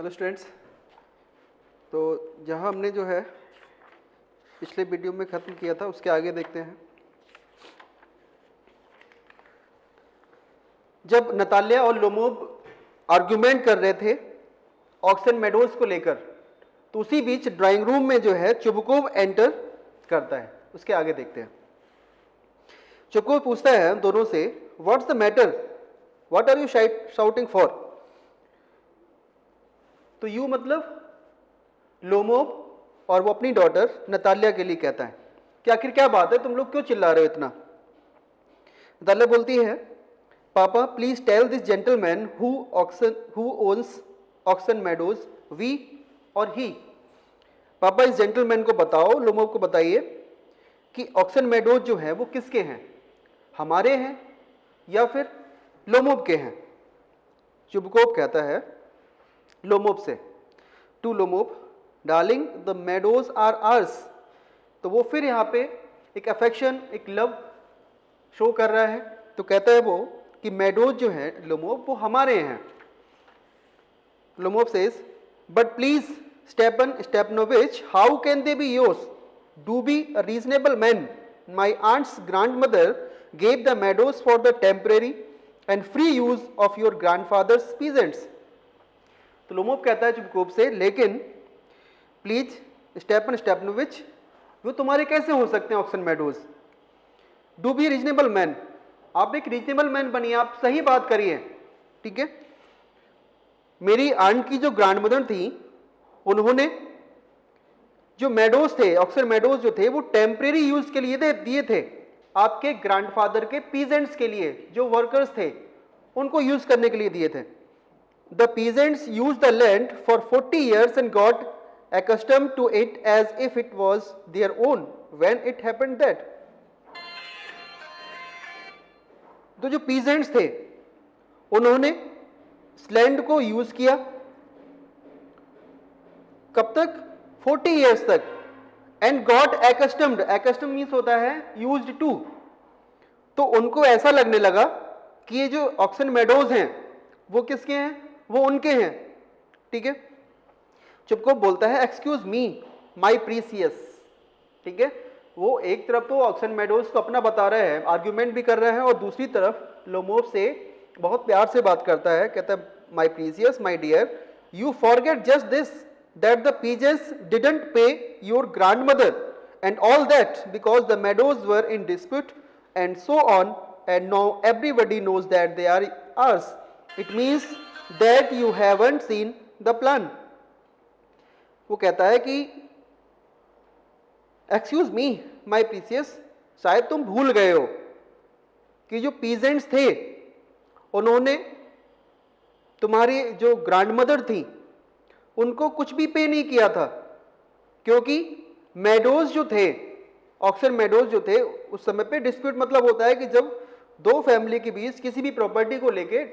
Hello students. तो जहाँ हमने जो है पिछले वीडियो में ख़त्म किया था उसके आगे देखते हैं। जब नतालिया और लोमोब आर्ग्यूमेंट कर रहे थे ऑक्सन मेडोज को लेकर, तो उसी बीच ड्राइंग रूम में जो है चुबकोव एंटर करता है। उसके आगे देखते हैं। चुबकोव पूछता है दोनों से, what's the matter, what are you shouting for. तो यू मतलब लोमोब, और वो अपनी डॉटर नतालिया के लिए कहता है कि आखिर क्या बात है, तुम लोग क्यों चिल्ला रहे हो इतना। नतालिया बोलती है, papa please tell this gentleman who owns Oxen Meadows, we और ही। पापा इस जेंटलमैन को बताओ, लोमोब को बताइए कि ऑक्सन मेडोज जो है वो किसके हैं, हमारे हैं या फिर लोमोब के हैं। चुबकोव कहता है लोमोब से, to Lomov, darling the meadows are ours. तो वो फिर यहाँ पे एक अफेक्शन, एक लव शो कर रहा है। तो कहता है वो कि मेडोज जो है लोमोब वो हमारे हैं। Lomov says, but please Stepan Stepanovich, how can they be yours, do be a reasonable man, my aunt's grandmother gave the meadows for the temporary and free use of your grandfather's peasants. तो Lomov कहता है Chubukov से, लेकिन please Stepan Stepanovich, वो तुम्हारे कैसे हो सकते हैं Oxen Meadows. Do be reasonable man, आप एक रीजनेबल मैन बनिए, आप सही बात करिए, ठीक है। मेरी आंट की जो ग्रैंडमदर थी, उन्होंने जो मेडोज थे, ऑक्सन मेडोज जो थे, वो टेम्परेरी यूज के लिए दिए थे आपके ग्रैंडफादर के पीजेंट्स के लिए, जो वर्कर्स थे उनको यूज करने के लिए दिए थे। The peasants used the land for 40 years and got accustomed to it as if it was their own when it happened that. तो जो peasants थे उन्होंने इस लैंड को यूज किया, कब तक, 40 years तक, and got accustomed, accustomed means होता है used to। तो उनको ऐसा लगने लगा कि ये जो ऑक्सन मेडोज हैं वो किसके हैं, वो उनके हैं, ठीक है। चुबकोव बोलता है, एक्सक्यूज मी माई प्रीसियस, ठीक है। वो एक तरफ तो ऑक्सन मेडोज को अपना बता रहे हैं, आर्ग्यूमेंट भी कर रहे हैं, और दूसरी तरफ लोमोब से बहुत प्यार से बात करता है, कहता है, my precious, my dear, you forget just this, that the peasants didn't pay your grandmother and all that because the meadows were in dispute and so on, and now everybody knows that they are ours. It means that you haven't seen the plan। वो कहता है कि excuse me my precious, शायद तुम भूल गए हो कि जो peasants थे उन्होंने तुम्हारी जो ग्रैंडमदर थी उनको कुछ भी पे नहीं किया था, क्योंकि मेडोज जो थे, ऑक्सन मेडोज जो थे, उस समय पे डिस्प्यूट मतलब होता है कि जब दो फैमिली के बीच किसी भी प्रॉपर्टी को लेके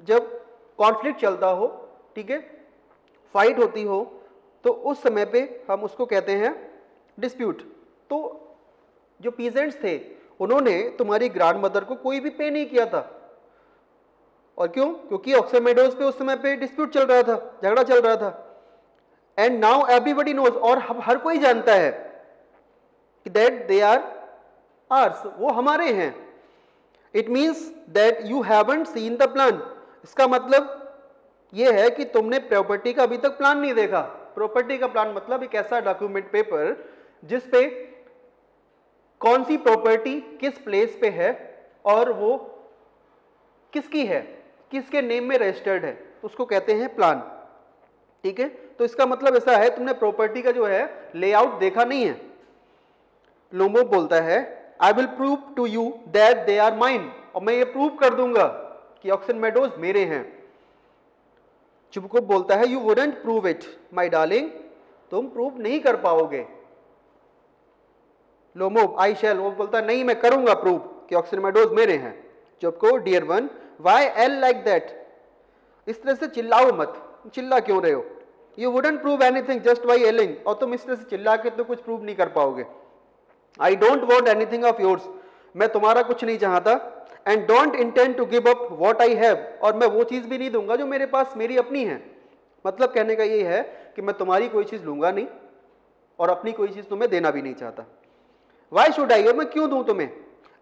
जब कॉन्फ्लिक्ट चलता हो, ठीक है, फाइट होती हो, तो उस समय पे हम उसको कहते हैं डिस्प्यूट। तो जो पीजेंट्स थे उन्होंने तुम्हारी ग्रैंडमदर को कोई भी पे नहीं किया था, और क्यों, क्योंकि ऑक्सन मेडोज पे उस समय पे डिस्प्यूट चल रहा था, झगड़ा चल रहा था। एंड नाउ एवरीबडी नोज, और हर कोई जानता है कि दैट दे आर आर्स, वो हमारे हैं। It means that you haven't seen the plan, इसका मतलब यह है कि तुमने प्रॉपर्टी का अभी तक प्लान नहीं देखा। प्रॉपर्टी का प्लान मतलब एक ऐसा डॉक्यूमेंट पेपर जिस पे कौन सी प्रॉपर्टी किस प्लेस पे है और वो किसकी है, किसके नेम में रजिस्टर्ड है, उसको कहते हैं प्लान, ठीक है। तो इसका मतलब ऐसा है, तुमने प्रॉपर्टी का जो है लेआउट देखा नहीं है। लोमोब बोलता है, I will prove to you that they are mine, और मैं ये प्रूव कर दूंगा कि ऑक्सन मेडोज मेरे हैं। चुबकोव बोलता है, you wouldn't prove it my darling, तुम प्रूव नहीं कर पाओगे। लोमोब, आई शैल, वो बोलता है, नहीं मैं करूंगा प्रूव कि ऑक्सन मेडोज मेरे हैं। Chubukov, dear one, why yell like that, इस तरह से चिल्लाओ मत, चिल्ला क्यों रहे हो। You wouldn't prove anything just by yelling, और तुम इस तरह से चिल्ला के तो कुछ प्रूव नहीं कर पाओगे। I don't want anything of yours, मैं तुम्हारा कुछ नहीं चाहता। And don't intend to give up what I have, और मैं वो चीज भी नहीं दूंगा जो मेरे पास मेरी अपनी है। मतलब कहने का ये है कि मैं तुम्हारी कोई चीज लूंगा नहीं और अपनी कोई चीज तुम्हें देना भी नहीं चाहता। वाई शुड आई, मैं क्यों दूं तुम्हें?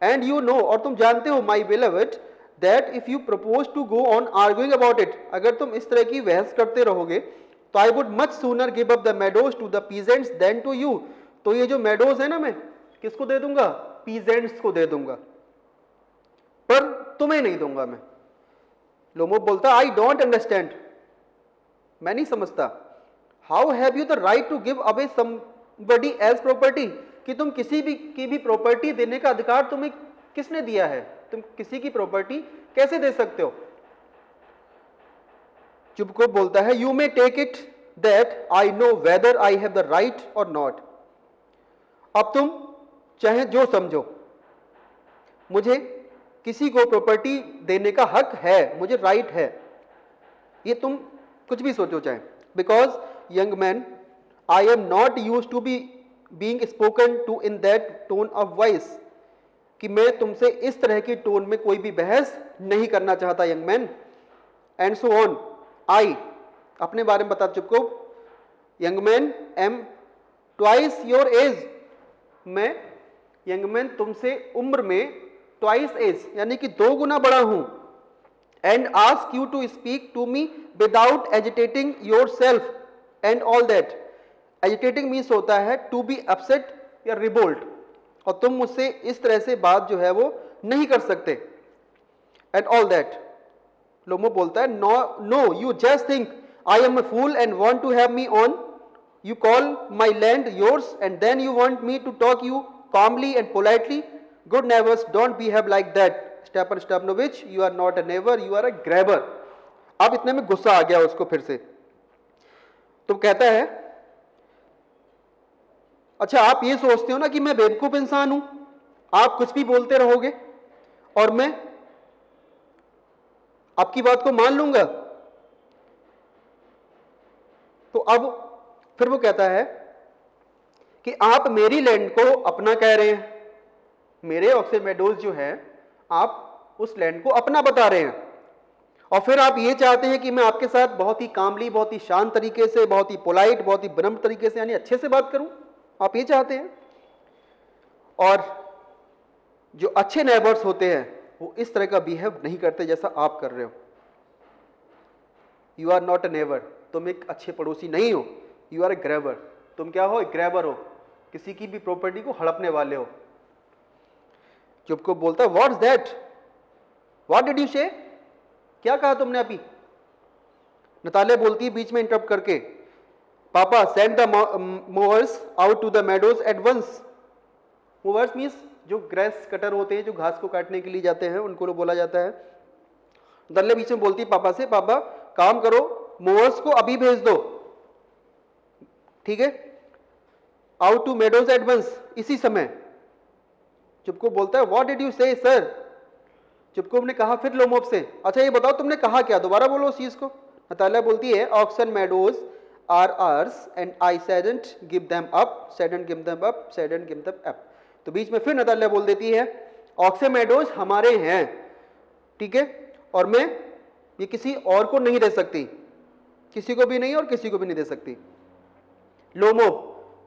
एंड यू नो, और तुम जानते हो my beloved, that if you propose to go on arguing about it, अगर तुम इस तरह की बहस करते रहोगे तो I would much sooner give up the meadows to the peasants then to you. तो ये जो मेडोज है ना, मैं किसको दे दूंगा? पीजेंट्स को दे दूंगा, पर तुम्हें नहीं दूंगा मैं। लोमो बोलता आई डोंट अंडरस्टैंड, मैं नहीं समझता। How have you the right to give away somebody else property, कि तुम किसी भी की भी प्रॉपर्टी देने का अधिकार तुम्हें किसने दिया है? तुम किसी की प्रॉपर्टी कैसे दे सकते हो? चुपको बोलता है you may take it that I know whether I have the right or not. अब तुम चाहे जो समझो, मुझे किसी को प्रॉपर्टी देने का हक है, मुझे राइट है, ये तुम कुछ भी सोचो चाहे। Because young man, I am not use to be being spoken to in that tone of voice, कि मैं तुमसे इस तरह की टोन में कोई भी बहस नहीं करना चाहता young man. And so on, I अपने बारे में बता चुको, young man am twice your age, मैं यंग मैन तुमसे उम्र में ट्वाइस एज यानी कि 2 गुना बड़ा हूं। And ask you to speak to me without agitating your self and all that. Agitating means होता है टू बी अपसेट या रिवोल्ट, और तुम मुझसे इस तरह से बात जो है वो नहीं कर सकते। And all that. लोमो बोलता है no you just think I am a fool and want to have me on, you call my land yours and then you want me to talk you calmly and politely. Good neighbors don't behave like that. Stepan Stepanovich, you are not a neighbor, you are a grabber. अब इतने में गुस्सा आ गया उसको फिर से। तो कहता है अच्छा आप ये सोचते हो ना कि मैं बेवकूफ इंसान हूं, आप कुछ भी बोलते रहोगे और मैं आपकी बात को मान लूंगा। तो अब फिर वो कहता है कि आप मेरी लैंड को अपना कह रहे हैं, मेरे ऑक्सीजन मेडोज जो है आप उस लैंड को अपना बता रहे हैं, और फिर आप ये चाहते हैं कि मैं आपके साथ बहुत ही कामली, बहुत ही शांत तरीके से, बहुत ही पोलाइट, बहुत ही विनम्र तरीके से यानी अच्छे से बात करूं, आप ये चाहते हैं। और जो अच्छे नेबर्स होते हैं वो इस तरह का बिहेव नहीं करते जैसा आप कर रहे हो। You are not a neighbour, तुम एक अच्छे पड़ोसी नहीं हो, यू आर ए ग्रैबर। तुम क्या हो? एक ग्रैबर हो, किसी की भी प्रॉपर्टी को हड़पने वाले हो। चुपको बोलता है what's that, what did you से, क्या कहा तुमने अभी? नतालिया बोलती है बीच में इंटरप्ट करके, पापा send the mowers out to the meadows at once. Mowers means जो ग्रास कटर होते हैं, जो घास को काटने के लिए जाते हैं, उनको बोला जाता है। नतालिया बीच में बोलती है पापा से, पापा काम करो, मोवर्स को अभी भेज दो, ठीक है, out to meadows at once, इसी समय। चुपको बोलता है what did you say sir. Chubukov ने कहा फिर लोमोब से, अच्छा ये बताओ तुमने कहा क्या, दोबारा बोलो उस चीज को। नतालिया बोलती है oxen Meadows are ours and I shan't give them up, shan't give them up, shan't give them up. तो बीच में फिर नतालिया बोल देती है ऑक्सन मेडोज हमारे हैं, ठीक है, और मैं ये किसी और को नहीं दे सकती, किसी को भी नहीं और किसी को भी नहीं दे सकती। लोमो,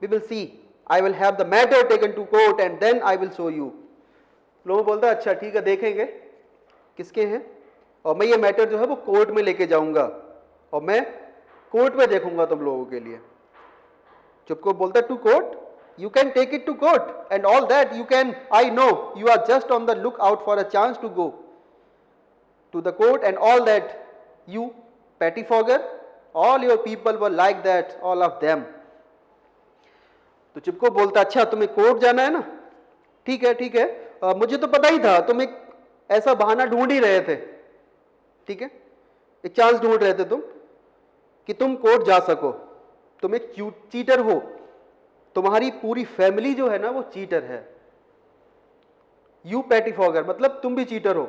we will see, I will have the matter taken to court and then I will show you. लोमो बोलता है अच्छा ठीक है, देखेंगे किसके हैं, और मैं ये मैटर जो है वो कोर्ट में लेके जाऊंगा और मैं कोर्ट में देखूंगा तुम लोगों के लिए। चुपको बोलता है to court, you can take it to court and all that you can, I know you are just on the look out for a chance to go to the court and all that, you pettifogger, all your people were like that, all of them. तो चिपको बोलता अच्छा तुम्हें court जाना है ना, ठीक है ठीक है, मुझे तो पता ही था तुम एक ऐसा बहाना ढूंढ ही रहे थे, ठीक है, एक चांस ढूंढ रहे थे तुम कि तुम कोर्ट जा सको, तुम एक चीटर हो, तुम्हारी पूरी फैमिली जो है ना वो चीटर है। यू पैटिफॉगर मतलब तुम भी चीटर हो,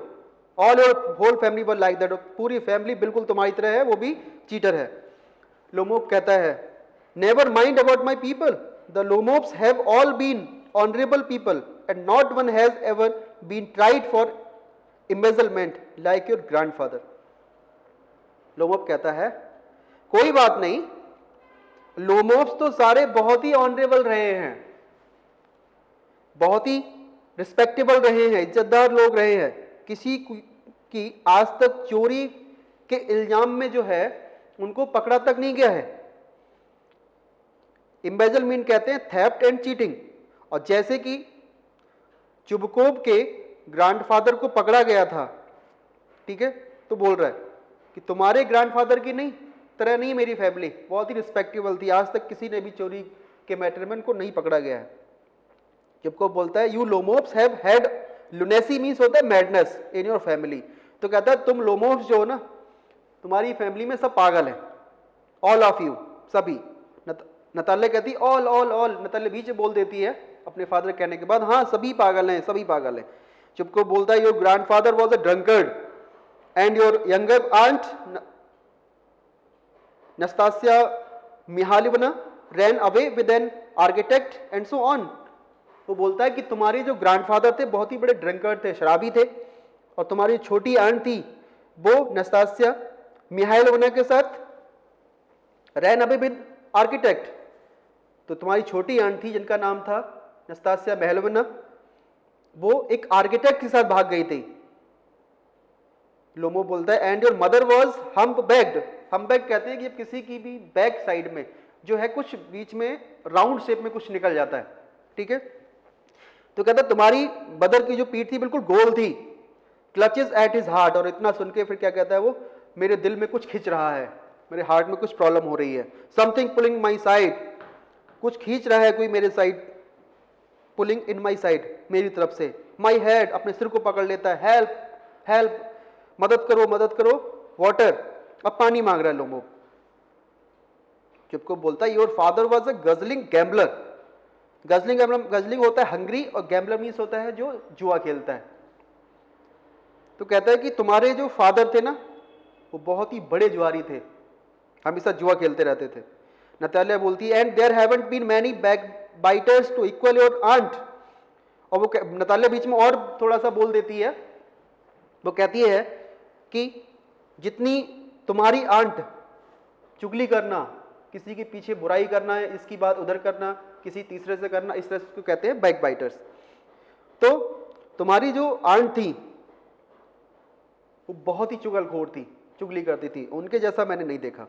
all your whole family were like that, पूरी फैमिली बिल्कुल तुम्हारी तरह है, वो भी चीटर है। लोमोब कहता है never mind about my people, the Lomobs have all been honorable people and not one has ever been tried for embezzlement like your grandfather. लोमोब कहता है कोई बात नहीं, लोमोव्स तो सारे बहुत ही ऑनरेबल रहे हैं, बहुत ही रिस्पेक्टेबल रहे हैं, इज्जतदार लोग रहे हैं, किसी की आज तक चोरी के इल्जाम में जो है उनको पकड़ा तक नहीं गया है। एम्बेजलमेंट कहते हैं थेफ्ट एंड चीटिंग। और जैसे कि चुबकोव के ग्रैंडफादर को पकड़ा गया था, ठीक है, तो बोल रहा है कि तुम्हारे ग्रैंडफादर की नहीं तरह नहीं मेरी फैमिली, बहुत ही रिस्पेक्टेबल थी, आज तक किसी ने भी चोरी के मैटर में उनको नहीं पकड़ा गया है। चुबकोव बोलता है यू लोमोव्स हैव हैड लुनेसी, मीन्स होता है मैडनेस इन योर फैमिली। तो कहता है तुम लोमोव्स जो हो ना, तुम्हारी फैमिली में सब पागल है, ऑल ऑफ यू, सभी। नताल्या कहती ऑल ऑल ऑल, नताल्या बीच में बोल देती है अपने फादर कहने के बाद, हाँ सभी पागल हैं, सभी पागल हैं। चुबकोव बोलता है your grandfather was a drunkard and your younger aunt Nastasia Mikhailovna ran away with an architect and so on. वो बोलता है कि तुम्हारे जो ग्रैंडफादर थे बहुत ही बड़े ड्रंकर्ड थे, शराबी थे, और तुम्हारी छोटी आंट थी वो नस्तासिया मिहाइलोवना के साथ रैन अवे विद आर्किटेक्ट। तो तुम्हारी छोटी आंट थी जिनका नाम था नस्तासिया मिहाइलोवना, वो एक आर्किटेक्ट के साथ भाग गई थी। लोमो बोलता है and your mother was humpbacked. Humpback कहते हैं कि किसी की भी बैक साइड में जो है कुछ बीच में राउंड शेप में कुछ निकल जाता है, ठीक है। तो कहता है तुम्हारी मदर की जो पीठ थी बिल्कुल गोल थी, क्लचेस एट हिज हार्ट। और इतना सुन के फिर क्या कहता है वो, मेरे दिल में कुछ खिंच रहा है, मेरे हार्ट में कुछ प्रॉब्लम हो रही है। समथिंग पुलिंग माई साइड, कुछ खींच रहा है कोई मेरे side, pulling in my side, मेरी तरफ से। माई हेड, अपने सिर को पकड़ लेता है, हेल्प हेल्प, मदद करो मदद करो, वाटर, अब पानी मांग रहा है लोमो। चुबकोव बोलता है your father was a guzzling gambler. Guzzling होता है हंग्री, और गैम्बलर मीन्स होता है जो जुआ खेलता है। तो कहता है कि तुम्हारे जो फादर थे ना वो बहुत ही बड़े जुआरी थे, हमेशा जुआ खेलते रहते थे। नताल्या बोलती है and there haven't been many backbiters to equal your aunt. और वो नताल्या बीच में और थोड़ा सा बोल देती है, वो कहती है कि जितनी तुम्हारी आंट चुगली करना, किसी के पीछे बुराई करना है, इसकी बात उधर करना, किसी तीसरे से करना, इस तरह से कहते हैं बैक बाइटर्स। तो तुम्हारी जो आंट थी वो बहुत ही चुगलखोर थी, चुगली करती थी, उनके जैसा मैंने नहीं देखा।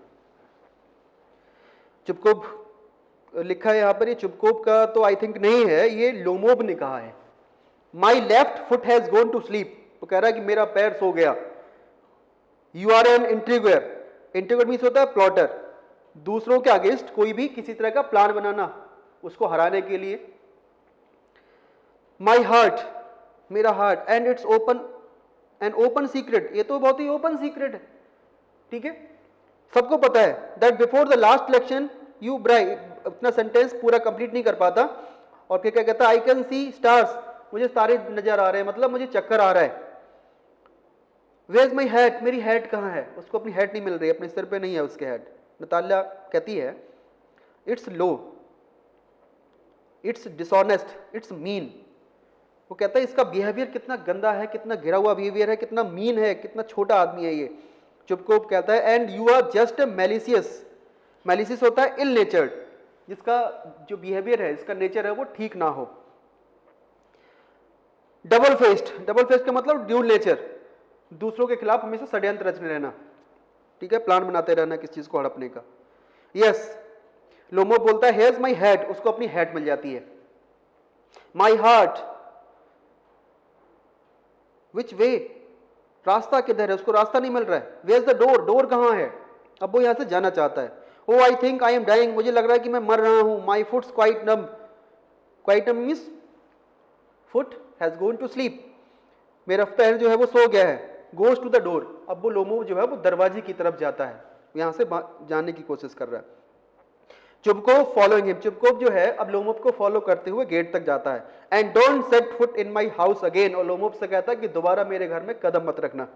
चुबकोव लिखा है यहां पर, ये चुबकोव का तो आई थिंक नहीं है, ये लोमोव ने कहा है। My left foot has gone to sleep, वो कह रहा है कि मेरा पैर सो गया। You are an intriguer, intriguer means होता है प्लॉटर, दूसरों के अगेंस्ट कोई भी किसी तरह का प्लान बनाना उसको हराने के लिए। माई हार्ट, मेरा heart, and it's open an open secret, ये तो बहुत ही ओपन सीक्रेट है, ठीक है, सबको पता है। That before the last election you bride, अपना सेंटेंस पूरा कंप्लीट नहीं कर पाता, और फिर क्या कहता है आई कैन सी स्टार्स, मुझे तारे नजर आ रहे हैं, मतलब मुझे चक्कर आ रहा है। वेयर इज माई हैट, मेरी हैट कहाँ है, उसको अपनी हैट नहीं मिल रही, अपने सिर पे नहीं है उसके हैट। नताल्या कहती है it's low, it's dishonest, it's mean. वो कहता है इसका बिहेवियर कितना गंदा है, कितना गिरा हुआ बिहेवियर है, कितना मीन है, कितना छोटा आदमी है ये। चुबकोव कहता है and you are just malicious, malicious होता है इल नेचर्ड, जिसका जो बिहेवियर है, इसका नेचर है वो ठीक ना हो। डबल फेस्ड, डबल फेस्ड का मतलब ड्यूल नेचर, दूसरों के खिलाफ हमेशा षड्यंत्र रचने रहना, ठीक है, प्लान बनाते रहना किस चीज को हड़पने का। यस, लोमो बोलता है हेयर्स माई हैट, उसको अपनी हैट मिल जाती है। माई हार्ट, विच वे, रास्ता किधर है, उसको रास्ता नहीं मिल रहा है। Where is the door, door कहाँ है, अब वो यहां से जाना चाहता है। Oh I think I am dying, मुझे लग रहा है कि मैं मर रहा हूं। My foot's quite numb, quite numb means foot has gone to sleep, मेरा पैर जो है वो सो गया है। गोज टू द डोर, अब वो लोमो जो है वो दरवाजे की तरफ जाता है, यहां से जाने की कोशिश कर रहा है। चुबकोव फॉलोइंग हिम, चुबकोव जो है अब लोमोव को फॉलो करते हुए गेट तक जाता है। And don't set foot in my house again, और लोमोव से कहता है कि दोबारा मेरे घर में कदम मत रखना।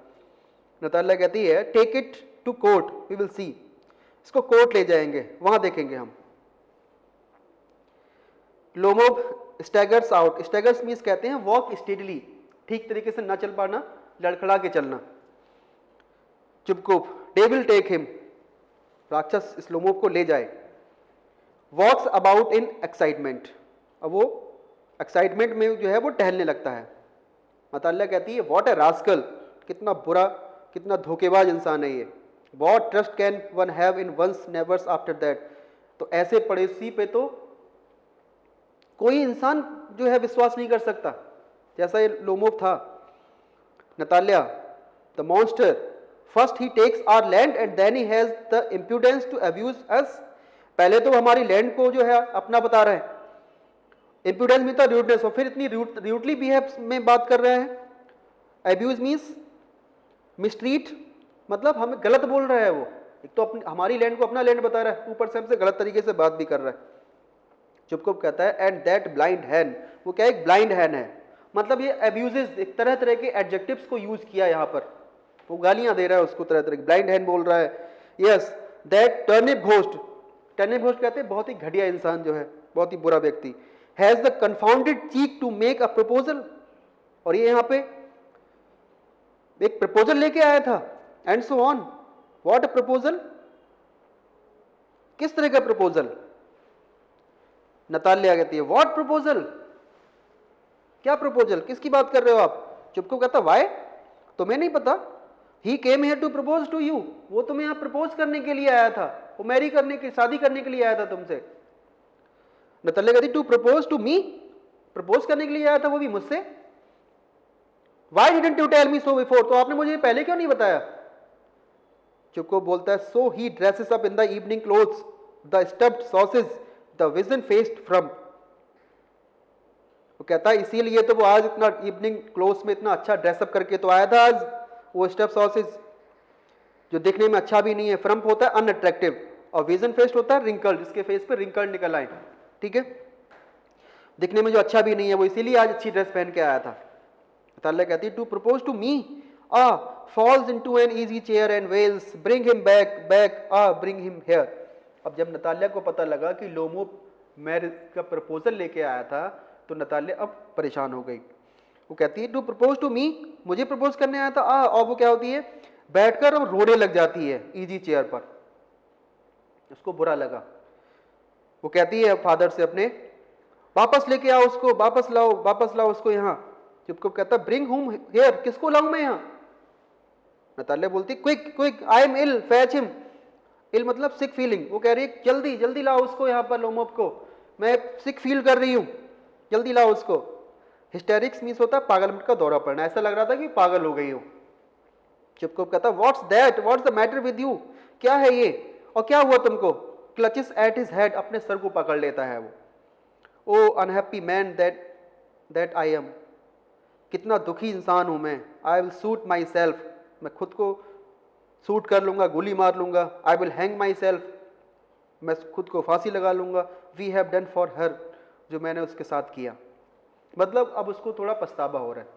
नताल्या कहती है take it to court, we will see, इसको कोर्ट ले जाएंगे, वहां देखेंगे हम। Lomov staggers out, staggers means कहते हैं वॉक स्टेडली, ठीक तरीके से ना चल पाना, लड़खड़ा के चलना। Chubukov devil take him, राक्षस इस लोमोब को ले जाए। वॉक्स अबाउट इन एक्साइटमेंट, अब वो एक्साइटमेंट में जो है वो टहलने लगता है। नताल्या कहती है व्हाट ए रास्कल, कितना बुरा, कितना धोखेबाज इंसान है ये। What trust can one have in one's neighbours after that, तो ऐसे पड़ोसी पे तो कोई इंसान जो है विश्वास नहीं कर सकता जैसा ये लोमोब था। Natalya, the monster first he takes our land and then he has the impudence to abuse us, पहले तो हमारी लैंड को जो है अपना बता रहे हैं, इम्प्यूडेंस मीन था रूडनेस, और फिर इतनी रूडली बिहेव में बात कर रहे हैं। अब्यूज मीन्स मिसट्रीट, मतलब हमें गलत बोल रहा है वो, एक तो अपनी हमारी लैंड को अपना लैंड बता रहा है, ऊपर से हमसे गलत तरीके से बात भी कर रहा है। चुपचाप कहता है एंड दैट ब्लाइंड हैन, वो क्या एक ब्लाइंड हैन है, मतलब ये अब्यूजेस, एक तरह तरह के एडजेक्टिव्स को यूज किया यहाँ पर, वो गालियां दे रहा है उसको तरह तरह की, ब्लाइंड हैन बोल रहा है। Yes that turnip ghost, turnip ghost कहते हैं बहुत ही घटिया इंसान जो है, बहुत ही बुरा व्यक्ति। Has the confounded cheek to make a proposal, और ये यहाँ पे एक प्रपोजल लेके आया था, and so on. What a proposal, किस तरह का प्रपोजल? नताल्या कहती है व्हाट प्रपोजल, क्या प्रपोजल, किसकी बात कर रहे हो आप? चुपको कहता वाई, तुम्हें नहीं पता? He came here to propose to you, वो तुम्हें यहाँ प्रपोज करने के लिए आया था, वो मैरी करने की, शादी करने के लिए आया था तुमसे। नताल्या कहती to propose to me, propose करने के लिए आया था वो भी मुझसे। Why didn't you tell me so before, तो आपने मुझे पहले क्यों नहीं बताया? चुपको बोलता है so he dresses up in the evening clothes, the stuffed sauces, the wizen faced frump, वो कहता है इसीलिए तो वो आज इतना इवनिंग क्लोथ्स में इतना अच्छा ड्रेसअप करके तो आया था आज, वो स्टफ सॉसेज जो दिखने में अच्छा भी नहीं है, फ्रम्प होता है अनअट्रैक्टिव, और विजन फेस्ड होता है रिंकल, जिसके फेस पे रिंकल निकल आए, ठीक है, दिखने में जो अच्छा भी नहीं है, वो इसीलिए आज अच्छी ड्रेस पहन के आया था। नताल्या कहती to propose to me, falls into an easy chair and wails, bring him back, bring him here। अब जब नताल्या को पता लगा कि लोमोब मैरिज का प्रपोजल लेके आया था, तो नताल्या अब परेशान हो गई। वो कहती है टू प्रपोज टू मी, मुझे प्रपोज करने आया था, और वो क्या होती है बैठकर और रोने लग जाती है इजी चेयर पर, उसको बुरा लगा। वो कहती है फादर से अपने वापस लेके आओ उसको, वापस लाओ उसको यहाँ। चुपको कहता ब्रिंग हुम हियर, किसको लाऊं मैं यहाँ? नताल्या बोलती quick I am ill, fetch him, ill मतलब सिक फीलिंग, वो कह रही है जल्दी लाओ उसको यहाँ पर लोमोब को, मैं सिक फील कर रही हूँ, जल्दी लाओ उसको। हिस्टेरिक्स मीन्स होता है पागलपन का दौरा पड़ना, ऐसा लग रहा था कि पागल हो गई हो। चुपको कहता what's that, what's the matter with you, क्या है ये और क्या हुआ तुमको? क्लचेस एट हिज हेड, अपने सर को पकड़ लेता है वो। Oh unhappy man that I am, कितना दुखी इंसान हूं मैं। I will shoot myself, मैं खुद को शूट कर लूंगा, गोली मार लूंगा। I will hang myself, मैं खुद को फांसी लगा लूंगा। वी हैव डन फॉर हर, जो मैंने उसके साथ किया। मतलब अब उसको थोड़ा पछतावा हो रहा है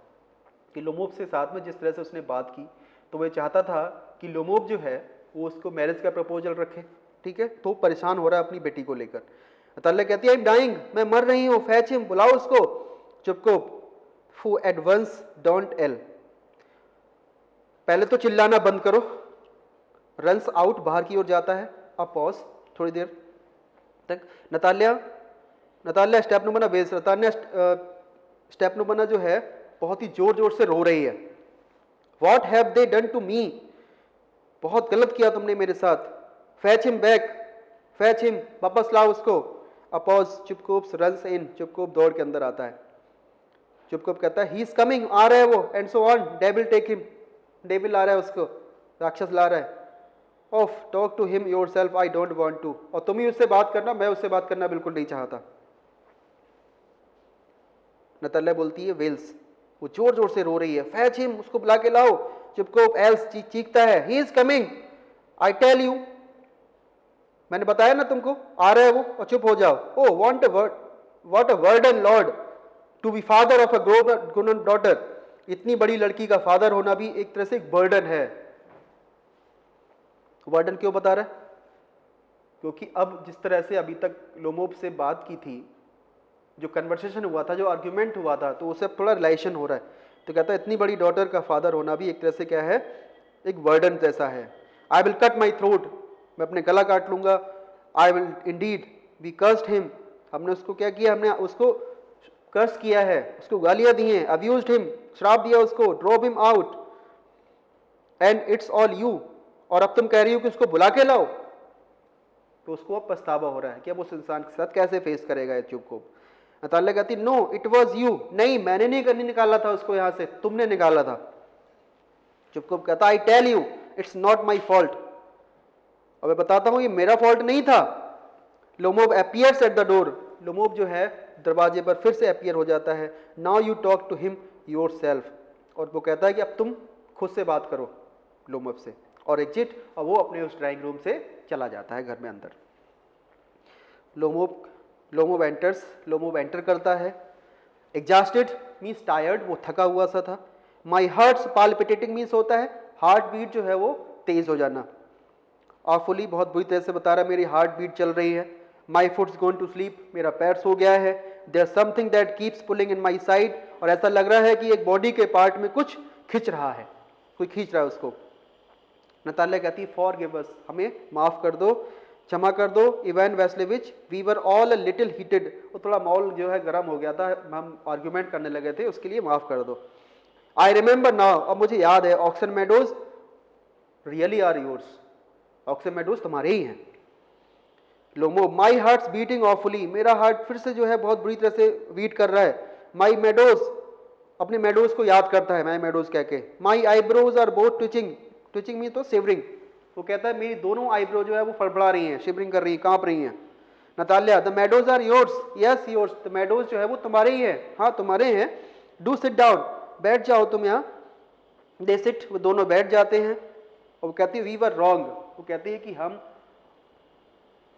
कि लोमोब से साथ में जिस तरह से उसने बात की, तो वह चाहता था कि लोमोब जो है वो उसको मैरिज का प्रपोजल रखे, ठीक है, तो परेशान हो रहा है अपनी बेटी को लेकर। नताल्या कहती है आई एम डाइंग, मैं मर रही हूँ, फैच हिम, बुलाओ उसको। चुपको फू एडवांस डोंट एल, पहले तो चिल्लाना बंद करो। रन्स आउट, बाहर की ओर जाता है। अब पॉज थोड़ी देर तक। नताल्या स्टेप नो बना बेस, नताल्या स्टेप नो बना जो है बहुत ही जोर जोर से रो रही है। What have they done to me, बहुत गलत किया तुमने मेरे साथ। Fetch him back, fetch him, वापस लाओ उसको। अपॉज चुपकोप रन्स इन, चुपकोप दौड़ के अंदर आता है। चुपकोप कहता है ही इज कमिंग, आ रहा है वो, and so on, devil take him, devil ला रहा है उसको, राक्षस ला रहा है। Off talk to him your self, I don't want to, और तुम ही उससे बात करना, मैं उससे बात करना बिल्कुल नहीं चाहता। नताल्या बोलती है वेल्स, वो जोर जोर से रो रही है। फैच हिम, उसको बुला के लाओ। चुपकोप एल्स चीखता है he is coming, I tell you, मैंने बताया ना तुमको, आ रहा है वो, और चुप हो जाओ। Oh what a burden lord to be father of a grown up daughter, इतनी बड़ी लड़की का फादर होना भी एक तरह से एक बर्डन है। वर्डन क्यों बता रहा है? क्योंकि अब जिस तरह से अभी तक लोमोब से बात की थी, जो कन्वर्सेशन हुआ था, जो आर्ग्यूमेंट हुआ था, तो उससे थोड़ा रिलेशन हो रहा है। तो कहता है इतनी बड़ी डॉटर का फादर होना भी एक तरह से क्या है, एक वर्डन जैसा है। I will cut my throat, मैं अपने गला काट लूंगा। I will indeed we cursed him, हमने उसको क्या किया, हमने उसको कर्स किया है, उसको गालियां दी हैं, अब्यूज्ड हिम, श्राप दिया उसको, drop him out, and it's all you, और अब तुम कह रही हो कि उसको बुला के लाओ। तो उसको अब पछतावा हो रहा है कि अब उस इंसान के साथ कैसे फेस करेगा अय्यूब को। नतालिया कहती नो इट वॉज यू, नहीं मैंने नहीं निकाला था उसको यहां से, तुमने निकाला था। अय्यूब कहता I tell you it's not my fault, और मैं बताता हूं ये मेरा फॉल्ट नहीं था। Lomov appears at the door, Lomov जो है दरवाजे पर फिर से अपीयर हो जाता है। Now you talk to him your self, और वो कहता है कि अब तुम खुद से बात करो लोमोब से, और एग्जिट, और वो अपने उस ड्राइंग रूम से चला जाता है घर में अंदर। लोमोब एंटर्स, लोमोब एंटर करता है। एग्जॉस्टेड मीन्स टायर्ड, वो थका हुआ सा था। माई हार्ट्स पाल्पिटेटिंग मीन्स होता है हार्ट बीट जो है वो तेज हो जाना। ऑफुली बहुत बुरी तरह से बता रहा है मेरी हार्ट बीट चल रही है। My foot's going to sleep, मेरा पैर सो गया है। There something that keeps pulling in my side, और ऐसा लग रहा है कि एक बॉडी के पार्ट में कुछ खिंच रहा है, कोई खींच रहा है उसको। नतालिया कहती फॉरगिव अस, हमें माफ कर दो, क्षमा कर दो। Ivan Vassilevitch, we were all a little heated, वो थोड़ा माहौल जो है गर्म हो गया था, हम आर्ग्यूमेंट करने लगे थे, उसके लिए माफ कर दो। आई रिमेंबर नाउ, अब मुझे याद है, oxen meadows really are yours, oxen meadows तुम्हारे ही हैं। Lomov, my heart's beating awfully, मेरा हार्ट फिर से जो है बहुत बुरी तरह से बीट कर रहा है। माई मेडोज, अपने मेडोज को याद करता है माई मेडोज कह के। My eyebrows are both twitching, twitching mean तो शिवरिंग, वो कहता है मेरी दोनों आईब्रो जो है वो फड़फड़ा रही हैं, शिवरिंग कर रही हैं, कांप रही हैं। Natalia, the meadows are yours, yes yours, the meadows जो है वो तुम्हारे ही है, हाँ तुम्हारे हैं। डू सिट डाउन, बैठ जाओ तुम यहाँ। दे सिट, वो दोनों बैठ जाते हैं। और वो कहती है वी वर रॉन्ग, वो कहती है कि हम,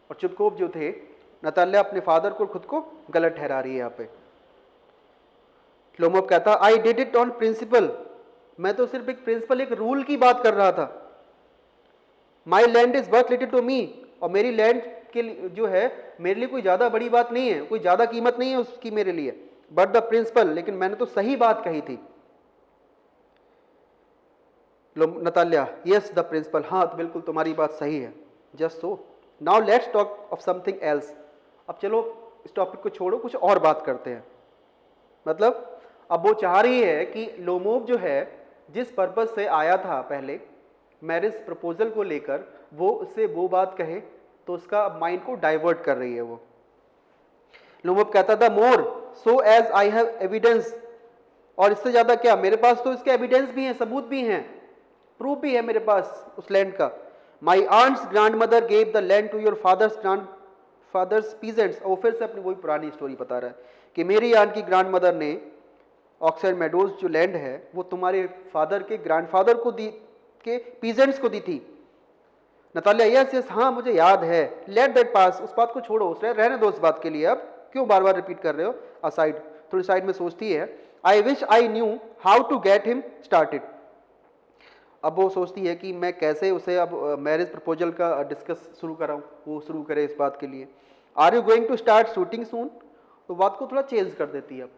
और चुपकोप जो थे, नतालिया अपने फादर को खुद को गलत ठहरा रही है यहाँ पे। लोमोब कहता I did it on principle, मैं तो सिर्फ एक प्रिंसिपल, एक रूल की बात कर रहा था। My land is worth little to me, और मेरी लैंड के जो है मेरे लिए कोई ज्यादा बड़ी बात नहीं है, कोई ज्यादा कीमत नहीं है उसकी मेरे लिए। बट द प्रिंसिपल, लेकिन मैंने तो सही बात कही थी। नतालिया, यस द प्रिंसिपल, हाँ तो बिल्कुल तुम्हारी बात सही है। Just so, now let's talk of something else, अब चलो इस टॉपिक को छोड़ो, कुछ और बात करते हैं। मतलब अब वो चाह रही है कि लोमोब जो है जिस पर्पज से आया था पहले मैरिज प्रपोजल को लेकर, वो उससे वो बात कहे, तो उसका माइंड को डाइवर्ट कर रही है वो। लोमोब कहता था more so as I have evidence, और इससे ज्यादा क्या, मेरे पास तो इसके एविडेंस भी हैं, सबूत भी हैं, प्रूफ भी है मेरे पास उस लैंड का। My aunt's grandmother gave the land to your father's grandfather's peasants, वो फिर से अपनी वही पुरानी स्टोरी बता रहा है कि मेरी आंट की ग्रैंड मदर ने ऑक्साइड मेडोज जो लैंड है वो तुम्हारे फादर के ग्रैंडफादर को दी, के पीजेंट्स को दी थी। नतालिया, यस यस, हाँ मुझे याद है। लेट दैट पास, उस बात को छोड़ो, उस रहने दो उस बात के लिए, अब क्यों बार बार रिपीट कर रहे हो। असाइड, थोड़ी साइड में सोचती है। I wish I knew how to get him started, अब वो सोचती है कि मैं कैसे उसे अब मैरिज प्रपोजल का डिस्कस शुरू कराऊं, वो शुरू करे इस बात के लिए। Are you going to start shooting soon, तो बात को थोड़ा चेंज कर देती है। अब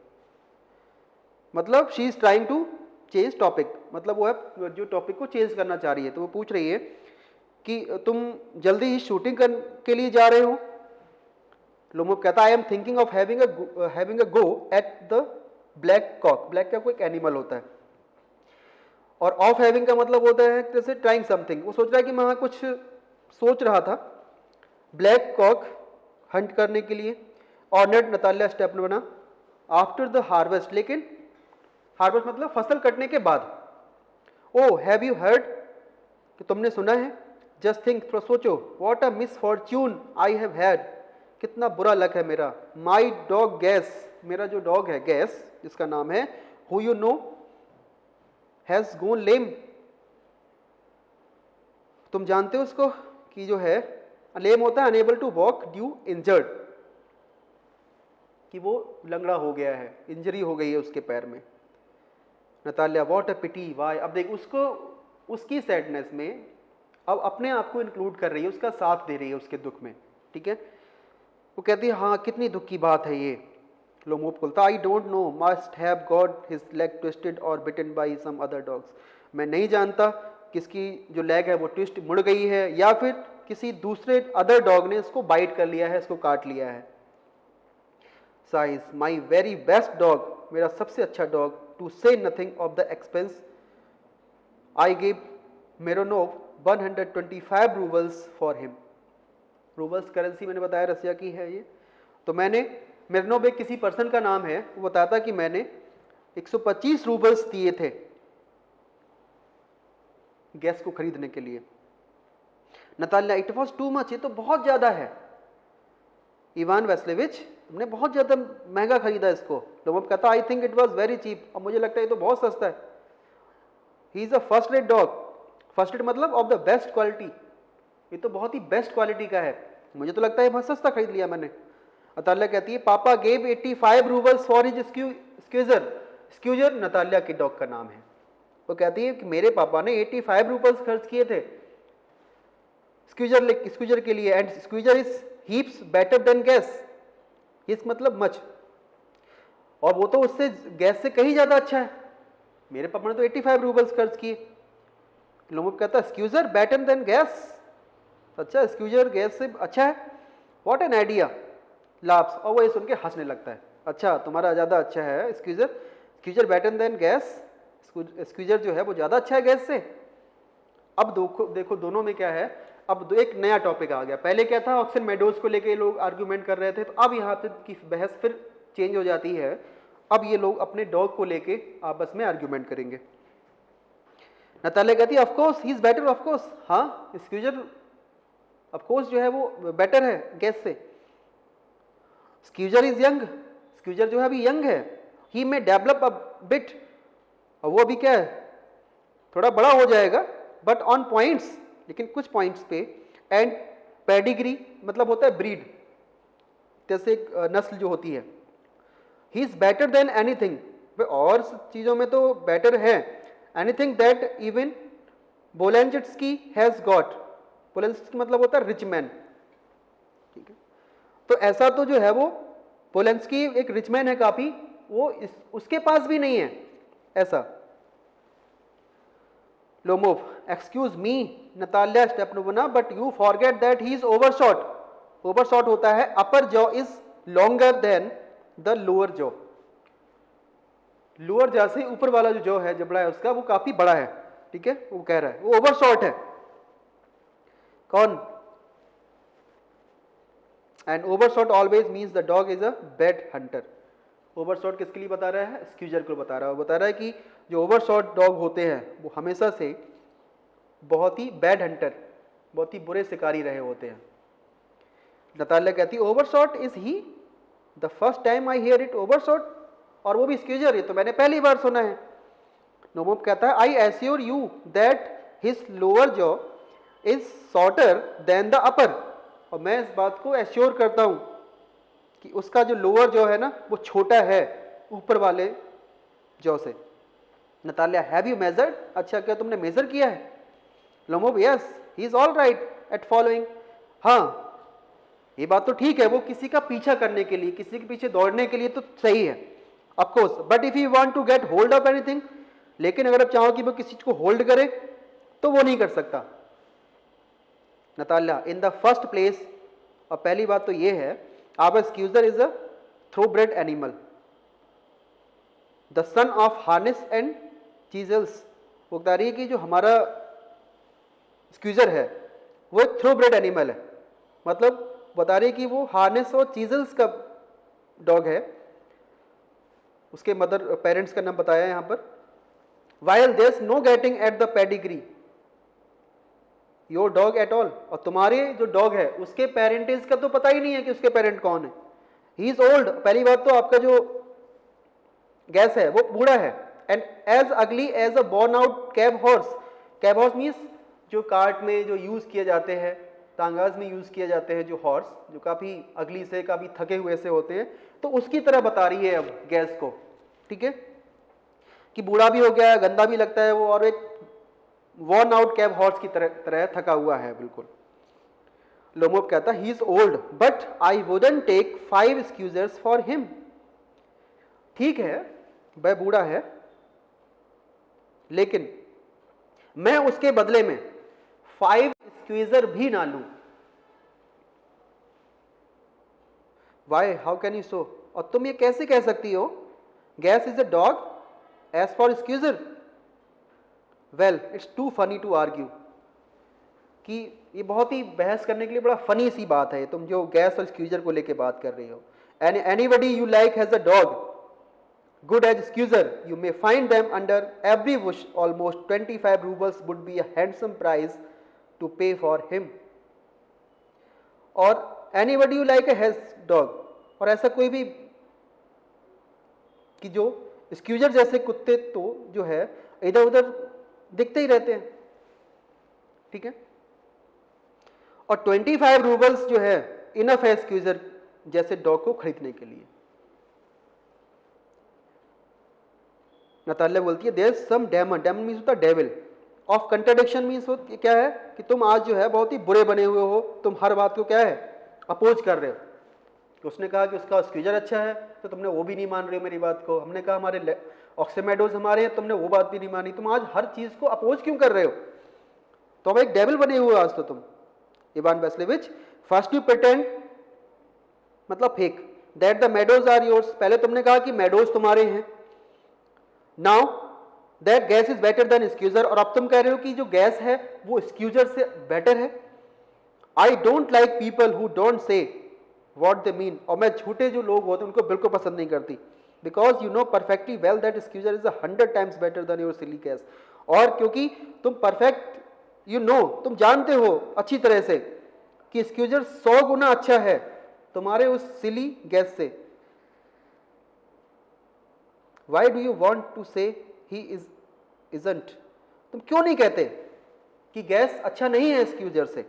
मतलब she is trying to change topic, मतलब वो है जो टॉपिक को चेंज करना चाह रही है। तो वो पूछ रही है कि तुम जल्दी ही शूटिंग के लिए जा रहे हो। लोमोब कहता I am thinking of having a go at the black cock, black cock कोई एनिमल होता है, और ऑफ हैविंग का मतलब होता है जैसे ट्राइंग समथिंग, वो सोच रहा है कि मैं वहां कुछ सोच रहा था। ब्लैक कॉक हंट करने के लिए। ऑनर्ड, नतालिया स्टेप बना आफ्टर द हार्वेस्ट, लेकिन हार्वेस्ट मतलब फसल कटने के बाद। ओ हैव यू हर्ड, कि तुमने सुना है। जस्ट थिंक, थोड़ा सोचो। What a misfortune I have had, कितना बुरा लक है मेरा। माई डॉग गैस, मेरा जो डॉग है गैस जिसका नाम है, who you know has gone lame, तुम जानते हो उसको कि जो है लेम होता है unable to walk due injured, कि वो लंगड़ा हो गया है, इंजरी हो गई है उसके पैर में। Natalia, what a pity why, अब देख उसको उसकी सैडनेस में अब अपने आप को इंक्लूड कर रही है, उसका साथ दे रही है उसके दुख में, ठीक है। वो कहती है हाँ कितनी दुख की बात है ये। लोमोब बोलता I don't know, must have got his leg twisted और बिटन बाई सम अदर डॉग्स, मैं नहीं जानता किसकी जो लेग है वो ट्विस्ट मुड़ गई है या फिर किसी दूसरे अदर डॉग ने इसको बाइट कर लिया है, इसको काट लिया है। साइज, माई वेरी बेस्ट डॉग, मेरा सबसे अच्छा dog, to say nothing of the expense, I give Mironov 125 roubles for him. Roubles currency मैंने बताया रसिया की है ये। तो मैंने, मेरोनोव एक किसी पर्सन का नाम है, वो बताता कि मैंने 125 रूबल्स दिए थे गैस को खरीदने के लिए। Natalia, it was too much, ये तो बहुत ज्यादा है। इवान वैस्लेविच, हमने बहुत ज्यादा महंगा खरीदा इसको। लोमोव कहता I think it was very cheap, और मुझे लगता है ये तो बहुत सस्ता है। He is a first rate dog, first rate मतलब ऑफ द बेस्ट क्वालिटी, ये तो बहुत ही बेस्ट क्वालिटी का है, मुझे तो लगता है बहुत सस्ता खरीद लिया मैंने। नतालिया कहती है पापा gave 85 roubles for his Squeezer. Squeezer Natalia के डॉग का नाम है। वो कहती है कि मेरे पापा ने 85 रूबल्स खर्च किए थे स्क्यूजर के लिए, and Squeezer is heaps better than Guess, इस मतलब मच, और वो तो उससे गैस से कहीं ज्यादा अच्छा है। मेरे पापा ने तो 85 रूबल्स खर्च किए। लोमोव कहता है स्क्यूजर बेटर देन गैस, अच्छा स्क्यूजर गैस से अच्छा है, व्हाट एन आइडिया, लाफ्स, और वो ये सुन के हंसने लगता है। अच्छा तुम्हारा ज्यादा अच्छा है squeezer better than gas, squeezer जो है वो ज्यादा अच्छा है गैस से। अब देखो दोनों में क्या है, अब एक नया टॉपिक आ गया। पहले क्या था, ऑक्सन मेडोज को लेके लोग आर्ग्यूमेंट कर रहे थे, तो अब यहाँ पे की बहस फिर चेंज हो जाती है। अब ये लोग अपने डॉग को लेके आपस में आर्ग्यूमेंट करेंगे। नतालिया कहती है of course he is better, of course, हाँ स्क्यूजर ऑफ कोर्स जो है वो बेटर है गैस से। स्क्यूजर इज यंग, स्क्यूजर जो है अभी यंग है, ही में डेवलप अ बिट, और वो अभी क्या है थोड़ा बड़ा हो जाएगा, बट ऑन पॉइंट्स, लेकिन कुछ पॉइंट्स पे, एंड पेडिग्री मतलब होता है ब्रीड, जैसे एक नस्ल जो होती है। He is better than anything, और चीजों में तो बेटर है, anything that even Bolensky has got, Bolensky मतलब होता है रिच मैन, ठीक है। तो ऐसा तो जो है वो पोलेंस्की एक रिच मैन है काफी, वो उसके पास भी नहीं है ऐसा। Lomov, excuse me Natalia Stepanova, but you forget that he is overshot. Overshot होता है अपर jaw is longer than the lower jaw, lower jaw से ऊपर वाला जो जॉ है जबड़ा है उसका वो काफी बड़ा है, ठीक है। वो कह रहा है वो ओवरशॉट है। कौन? And overshot always means the dog is a bad Hunter. Overshot किसके लिए बता रहा है? स्क्यूजर को बता रहा है। वो बता रहा है कि जो ओवरशॉट डॉग होते हैं वो हमेशा से बहुत ही बैड हंटर, बहुत ही बुरे शिकारी रहे होते हैं। नतालिया कहती है overshot is he, the first time I hear it, overshot, और वो भी स्क्यूजर, ये तो मैंने पहली बार सुना है। लोमोव कहता है I assure you that his lower jaw is shorter than the upper, और मैं इस बात को एश्योर करता हूं कि उसका जो लोअर जॉ है ना वो छोटा है ऊपर वाले जॉ से। नतालिया, हैव यू मेजर्ड, अच्छा क्या तुमने मेजर किया है? Lomov, yes he is all right at following, हाँ ये बात तो ठीक है, वो किसी का पीछा करने के लिए, किसी के पीछे दौड़ने के लिए तो सही है of course, but if you want to get hold of anything, लेकिन अगर आप चाहो कि वो किसी चीज को होल्ड करे तो वो नहीं कर सकता। Natalia, in the first place, और पहली बात तो ये है our Squeezer is a thoroughbred animal, the son of Harness and Chisels. वो बता रही है कि जो हमारा स्क्यूजर है वो एक थ्रोब्रेड एनिमल है, मतलब बता रही है कि वो हार्नेस और चीजल्स का डॉग है, उसके मदर पेरेंट्स का नाम बताया यहां पर। While there is no getting at the pedigree your dog at all, और तुम्हारे जो डॉग है उसके पेरेंटेज का तो पता ही नहीं है कि उसके पेरेंट कौन है। ही इज ओल्ड, पहली बात तो आपका जो गैस है वो बूढ़ा है, and as ugly as a worn out cab horse. Cab horse means जो कार्ट में जो यूज किए जाते हैं, तांगाज में यूज किए जाते हैं जो हॉर्स, जो काफी अगली से काफी थके हुए से होते हैं, तो उसकी तरह बता रही है अब गैस को, ठीक है, कि बूढ़ा भी हो गया है, गंदा भी लगता है वो, और एक वॉर्न आउट कैब हॉर्स की तरह थका हुआ है बिल्कुल। लोमोव कहता he is old but I wouldn't take 5 Squeezers for him. ठीक है वह बूढ़ा है, लेकिन मैं उसके बदले में 5 स्क्वीजर भी ना लूं? Why, how can you so? और तुम ये कैसे कह सकती हो Guess is a dog as for Squeezer? Well, it's too funny to argue, कि ये बहुत ही बहस करने के लिए बड़ा फनी सी बात है तुम जो गैस और स्क्यूजर को लेके बात कर रही हो. And anybody you like has a dog good as squeezer, you may find them under every bush. Almost 25 rubles would be a handsome price to pay for him. और anybody you like has dog, और ऐसा कोई भी कि जो squeezer जैसे कुत्ते तो जो है इधर उधर दिखते ही रहते हैं, ठीक है. और 25 रूबल्स जो है इनफ है स्क्यूजर जैसे डॉग को खरीदने के लिए. नतालिया बोलती है there some demon, demon means होता है डेविल, ऑफ कंट्राडिक्शन मीन्स क्या है कि तुम आज जो है बहुत ही बुरे बने हुए हो, तुम हर बात को क्या है अपोज कर रहे हो. तो उसने कहा कि उसका स्क्यूजर अच्छा है तो तुमने वो भी नहीं मान रहे हो मेरी बात को. हमने कहा हमारे ऑक्सीमेडोज हमारे हैं, तुमने वो बात भी नहीं मानी. तुम आज हर चीज को अपोज क्यों कर रहे हो? तो अब एक डेविल बने हुए आज तो तुम. Ivan Vassilevitch, first you pretend मतलब fake that the meadows are yours, पहले तुमने कहा कि मेडोज तुम्हारे हैं. Now that Guess is better than Squeezer, और अब तुम कह रहे हो कि जो गैस है वो स्क्यूजर से बेटर है. I don't like people who don't say what they mean, और मैं झूठे जो लोग होते हैं उनको बिल्कुल पसंद नहीं करती. Because you know perfectly well that Squeezer is 100 times better than your silly Guess, और क्योंकि तुम परफेक्ट यू नो तुम जानते हो अच्छी तरह से कि स्क्यूजर 100 गुना अच्छा है तुम्हारे उस सिली गैस से. Why do you want to say he isn't? तुम क्यों नहीं कहते कि गैस अच्छा नहीं है स्क्यूजर से?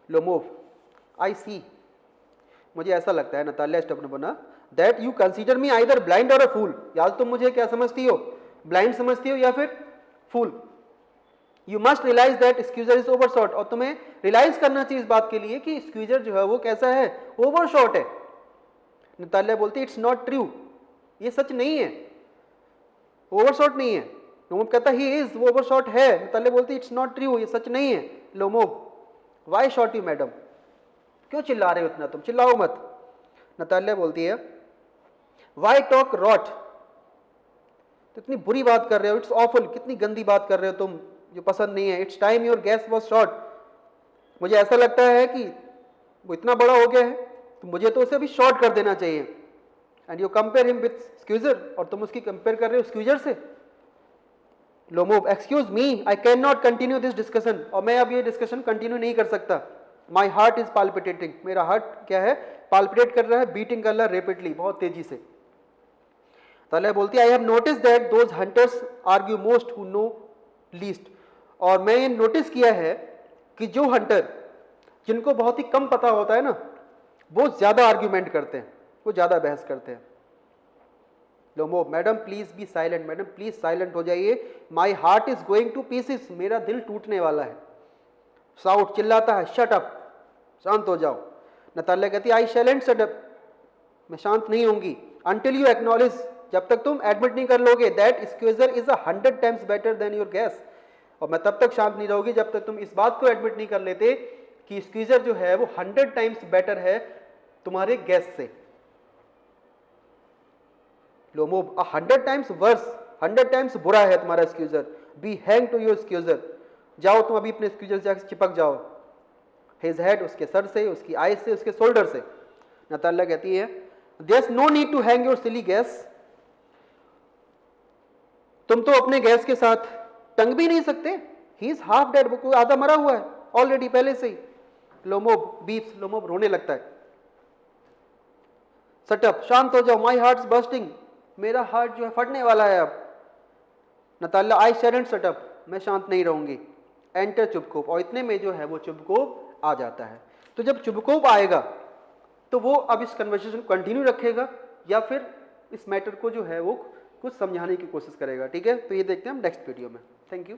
लोमोव, आई सी, मुझे ऐसा लगता है Natalia Stepanova that you consider me either blind और अ फूल. या तुम मुझे क्या समझती हो, ब्लाइंड समझती हो या फिर fool. You must realise that Squeezer is overshot, और तुम्हें रियलाइज करना चाहिए इस बात के लिए कि स्क्यूजर जो है वो कैसा है, ओवरशॉट है. नतालिया बोलती है इट्स नॉट ट्रू, ये सच नहीं है, ओवरशॉट नहीं है. लोमोव कहता ही इज, वो ओवरशॉट है. नतालिया बोलती है इट्स नॉट ट्रू, ये सच नहीं है. Lomov, why shot you madam, क्यों चिल्ला रहे हो इतना, तुम चिल्लाओ मत. नतालिया बोलती है व्हाई टॉक रॉट, तो इतनी बुरी बात कर रहे हो, इट्स ऑफुल, कितनी गंदी बात कर रहे हो तुम जो पसंद नहीं है. It's time your gas was short, मुझे ऐसा लगता है कि वो इतना बड़ा हो गया है तो मुझे तो उसे अभी शॉर्ट कर देना चाहिए. And you compare him with Squeezer, और तुम उसकी कंपेयर कर रहे हो स्क्यूजर से. Lomov, excuse me, I can not continue this discussion, और मैं अब ये डिस्कशन कंटिन्यू नहीं कर सकता. माई हार्ट इज पाल्पिटेटिंग, मेरा हार्ट क्या है, पाल्पिटेट कर रहा है, बीटिंग कर रहा है रेपिडली, बहुत तेजी से. तालिया बोलती है I have notice that those hunters argue most who know least, और मैं ये नोटिस किया है कि जो हंटर जिनको बहुत ही कम पता होता है ना वो ज्यादा आर्ग्यूमेंट करते हैं, वो ज्यादा बहस करते हैं. Lomov, madam please be silent, madam please silent हो जाइए. My heart is going two pieces, मेरा दिल टूटने वाला है. साउट, चिल्लाता है, शट अप, शांत हो जाओ. नतालिया कहती है आई शैलेंट शट अप, मैं शांत नहीं होंगी अंटिल यू एक्नॉलेज, जब तक तुम एडमिट नहीं कर लोगे that Squeezer is 100 times better than your Guess. और मैं तब तक शांत नहीं रहूंगी जब तक तुम इस बात को एडमिट नहीं कर लेते कि स्क्यूजर जो है वो 100 टाइम्स बेटर है तुम्हारे गैस से. लोमोव, 100 टाइम्स वर्स, 100 टाइम्स बुरा है तुम्हारा squeezer. B hang to your squeezer, जाओ तुम अभी अपने स्क्यूजर से जाकर चिपक जाओ. हिज हेड, उसके सर से, उसकी आई से, उसके शोल्डर से. नतालिया कहती है there is no need to hang your silly gas, तुम तो अपने गैस के साथ टंग भी नहीं सकते. ही इज हाफ डेड, वो आधा मरा हुआ है ऑलरेडी पहले से ही. लोमोव बीप्स, लोमोव रोने लगता है. सटअप, शांत हो जाओ. माई हार्ट इज बर्स्टिंग, मेरा हार्ट जो है फटने वाला है अब. नतालिया आई शैलेंट सटअप, मैं शांत नहीं रहूंगी. एंटर चुपकोप, और इतने में जो है वो चुपकोप आ जाता है. तो जब चुपकोप आएगा तो वो अब इस कन्वर्सेशन को कंटिन्यू रखेगा या फिर इस मैटर को जो है वो कुछ समझाने की कोशिश करेगा. ठीक है, तो ये देखते हैं हम नेक्स्ट वीडियो में. Thank you.